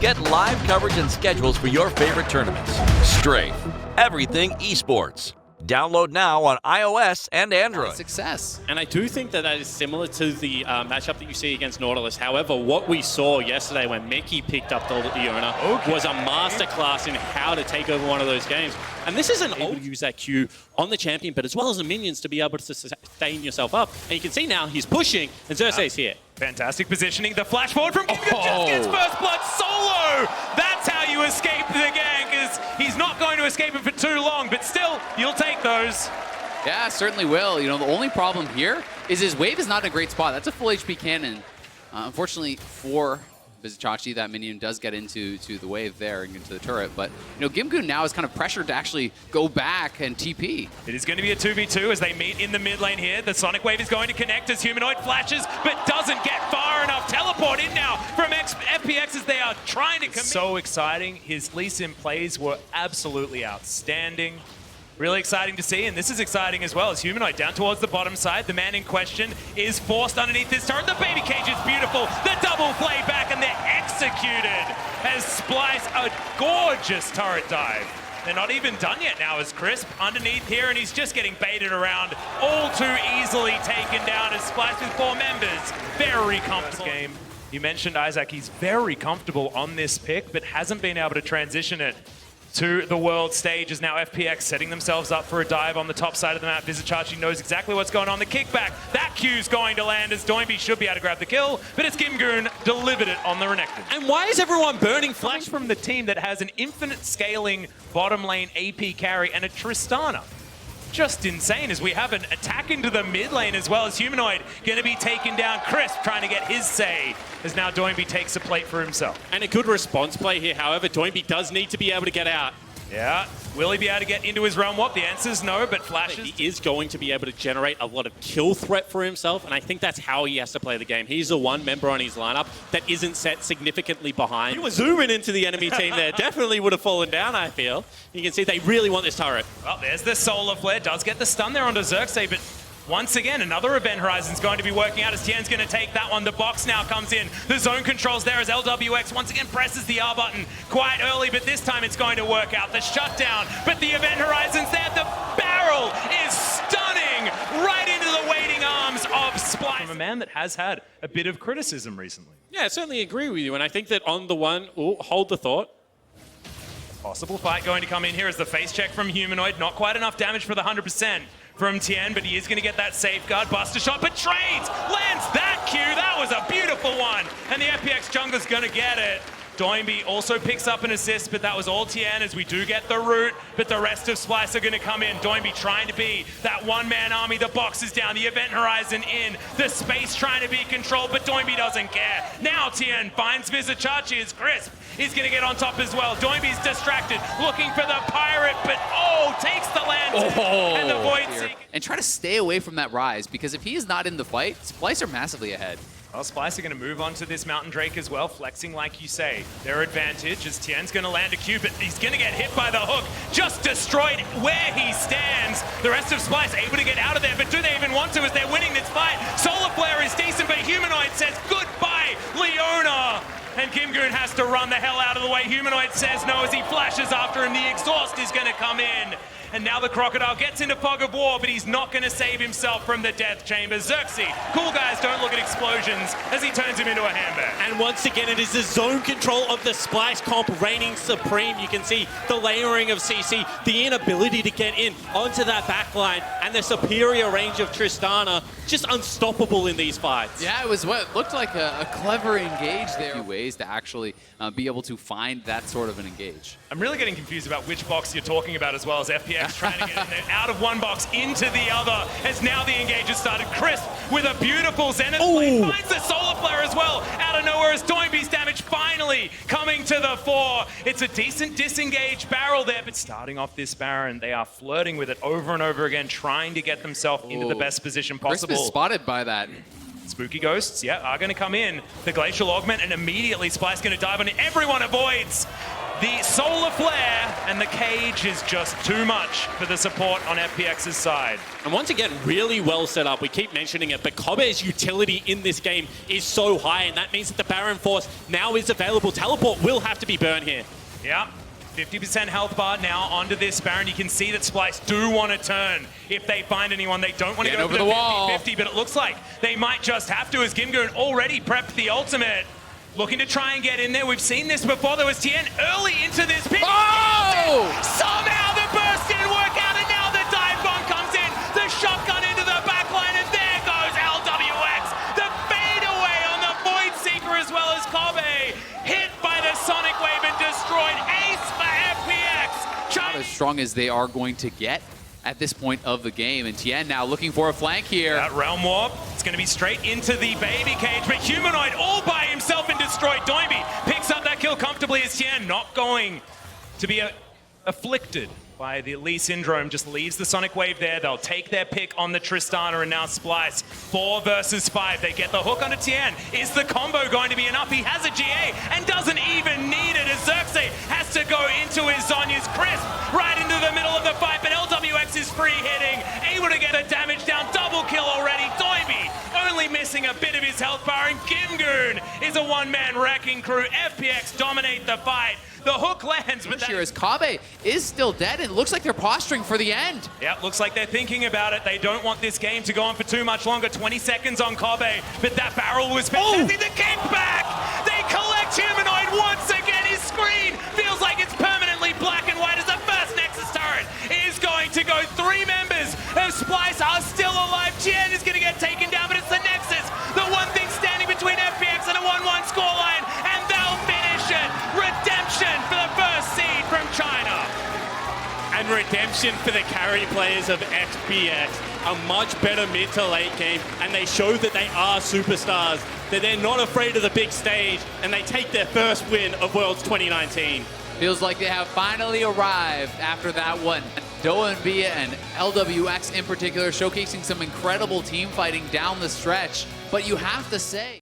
Get live coverage and schedules for your favorite tournaments. Strafe. Everything esports. Download now on iOS and Android. Success. And I do think that is similar to the matchup that you see against Nautilus. However, what we saw yesterday when Mickey picked up the Leona was a masterclass in how to take over one of those games. And this isn't able to use that Q on the champion, but as well as the minions to be able to sustain yourself up. And you can see now he's pushing, and Xerxes here. Fantastic positioning. The flash forward from Giga just gets first blood solo. That's how you escape the gang, because he's not going to escape it for too long, but still, you'll take those. Yeah, certainly will. You know, the only problem here is his wave is not in a great spot. That's a full HP cannon. Unfortunately for Vizichachi, that minion does get into the wave there and into the turret, but you know, Gimgoon now is kind of pressured to actually go back and TP. It is going to be a 2v2 as they meet in the mid lane here. The Sonic Wave is going to connect as Humanoid flashes, but doesn't get far enough. Teleport in now from FPX as they are trying to commit. So exciting. His Lee Sin plays were absolutely outstanding. Really exciting to see, and this is exciting as well as Humanoid down towards the bottom side. The man in question is forced underneath this turret. The baby cage is beautiful. The double play back, and they're executed as Splyce, a gorgeous turret dive. They're not even done yet now as Crisp underneath here, and he's just getting baited around. All too easily taken down as Splyce with 4 members. Very comfortable game. You mentioned Isaac, he's very comfortable on this pick, but hasn't been able to transition it to the world stage. Is now FPX setting themselves up for a dive on the top side of the map. Vizichachi knows exactly what's going on. The kickback, that Q's going to land as Doinby should be able to grab the kill, but it's Gimgoon delivered it on the Renekton. And why is everyone burning Flash from the team that has an infinite scaling bottom lane AP carry and a Tristana. Just insane as we have an attack into the mid lane as well as Humanoid going to be taken down. Crisp trying to get his say as now Doinby takes a plate for himself. And a good response play here. However, Doinby does need to be able to get out. Yeah, will he be able to get into his realm warp? The answer is no, but flashes. He is going to be able to generate a lot of kill threat for himself, and I think that's how he has to play the game. He's the one member on his lineup that isn't set significantly behind. He was zooming into the enemy team there. Definitely would have fallen down, I feel. You can see they really want this turret. Well, there's the Solar Flare. Does get the stun there onto Xerxes, but once again, another Event Horizon's going to be working out as Tien's going to take that one. The box now comes in. The zone controls there as LWX once again presses the R button quite early, but this time it's going to work out. The shutdown, but the Event Horizon's there. The barrel is stunning right into the waiting arms of Splyce. From a man that has had a bit of criticism recently. Yeah, I certainly agree with you, and I think that on the one, hold the thought. Possible fight going to come in here as the face check from Humanoid. Not quite enough damage for the 100% from Tien, but he is going to get that safeguard. Buster shot, but trades! Lands that Q! That was a beautiful one! And the FPX jungler's going to get it. Doinby also picks up an assist, but that was all Tien as we do get the root, but the rest of Splyce are going to come in. Doinby trying to be that one-man army. The box is down, the Event Horizon in, the space trying to be controlled, but Doinby doesn't care. Now Tien finds Vizichachi as Crisp is going to get on top as well. Doinby's distracted, looking for the pirate, but takes the lantern and the Void Seeker. And try to stay away from that rise, because if he is not in the fight, Splyce are massively ahead. Well, Splyce are going to move on to this Mountain Drake as well, flexing like you say. Their advantage as Tien's going to land a Q, but he's going to get hit by the hook. Just destroyed where he stands. The rest of Splyce able to get out of there, but do they even want to as they're winning this fight? Solar Flare is decent, but Humanoid says goodbye, Leona. And Gimgoon has to run the hell out of the way. Humanoid says no as he flashes after him. The exhaust is going to come in. And now the Crocodile gets into Fog of War, but he's not going to save himself from the Death Chamber. Xerxes, cool guys don't look at explosions as he turns him into a handbag. And once again, it is the zone control of the Splyce comp reigning supreme. You can see the layering of CC, the inability to get in onto that backline, and the superior range of Tristana, just unstoppable in these fights. Yeah, it was what looked like a clever engage there. A few ways to actually be able to find that sort of an engage. I'm really getting confused about which box you're talking about as well as FPX trying to get in there, out of one box into the other as now the engage has started. Crisp with a beautiful Zenith play, finds the Solar Flare as well out of nowhere as Doinby's damage finally coming to the fore. It's a decent disengaged barrel there, but starting off this Baron, they are flirting with it over and over again, trying to get themselves into the best position possible. Crisp is spotted by that. Spooky Ghosts, yeah, are going to come in. The Glacial Augment, and immediately Splyce going to dive on it. Everyone avoids the Solar Flare, and the cage is just too much for the support on FPX's side. And once again, really well set up. We keep mentioning it, but Kobe's utility in this game is so high, and that means that the Baron Force now is available. Teleport will have to be burned here. Yeah. 50% health bar now onto this Baron. You can see that Splyce do want to turn if they find anyone. They don't want to go over for the wall. 50-50, but it looks like they might just have to, as Gimgoon already prepped the ultimate. Looking to try and get in there. We've seen this before. There was Tien early into this pick. Oh! Somehow the burst didn't work out, and now the dive bomb comes in. The shotgun into the backline, and there goes LWX. The fadeaway on the Void Seeker as well as Kobe. Hit by the Sonic Wave and destroyed. Ace for FPX. Not as strong as they are going to get at this point of the game. And Tien now looking for a flank here. That Realm Warp, it's going to be straight into the baby cage, but Humanoid all by himself and destroyed. Doimby picks up that kill comfortably as Tien not going to be afflicted by the Lee Syndrome, just leaves the Sonic Wave there. They'll take their pick on the Tristana, and now Splyce. 4 versus 5. They get the hook onto Tien. Is the combo going to be enough? He has a GA and doesn't even need it, as Xerxes has to go into his Zonya's Crisp right into the middle of the fight, but LWX is free hitting, able to get the damage down. Double kill already. Doimby only missing a bit of his health bar, and Gimgoon is a one-man wrecking crew. FPX dominate the fight. The hook lands, but Here as Kobe is still dead, and it looks like they're posturing for the end. Yeah, looks like they're thinking about it. They don't want this game to go on for too much longer. 20 seconds on Kobe, but that barrel was fantastic. The kickback! They collect Humanoid once again. His screen feels like it's permanently black and white as the first Nexus turret is going to go. 3 members of Splyce are still alive. Tien is going to get taken down, but it's the Nexus, the one thing standing between FPX and a 1-1 scoreline, and they'll finish it. Redemption for the first seed from China. And redemption for the carry players of FPX. A much better mid to late game, and they show that they are superstars, that they're not afraid of the big stage, and they take their first win of Worlds 2019. Feels like they have finally arrived after that one. Onivia and LWX in particular showcasing some incredible team fighting down the stretch, but you have to say